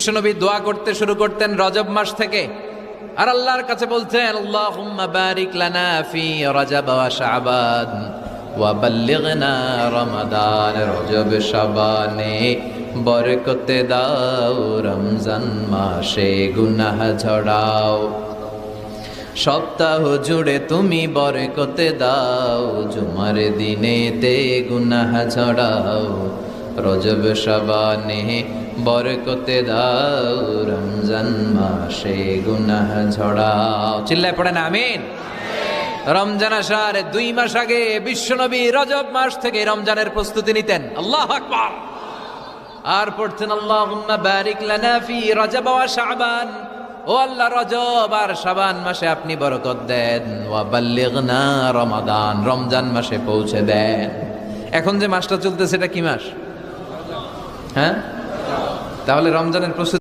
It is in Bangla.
বিশ্বনবী দোয়া করতে শুরু করতেন রজব মাস থেকে, আর আল্লাহর কাছে বলতেন আল্লাহুম্মা বারিক লানা ফি রজব ওয়া শাবান ওয়া বাল্লিগনা রমাদান। রজব শাবানে বরকতে দাও, রমজান মাসে গুনাহ ঝরাও। সপ্তাহ জুড়ে তুমি বরকতে দাও, জুমার দিনেতে গুনাহ ঝরাও। রজব শাবানে বরকতে দাও, রমজান মাসে গুনাহ ঝরাও। চিল্লায় পড়েন আমিন। রমজান আসার 2 মাস আগে বিশ্বনবী রজব মাস থেকে রমজানের প্রস্তুতি নিতেন। আল্লাহু আকবার। আর পড়তেন আল্লাহুম্মা বারিক লানা ফি রজব ওয়া শাবান। ও আল্লাহ, রজব আর শাবান মাসে আপনি বরকত দেন। ওয়া বাল্লিগনা রমাদান, রমজান মাসে পৌঁছে দেন। এখন যে মাসটা চলতেছে এটা কি মাস? হ্যাঁ, তাহলে রমজানের প্রস্তুতি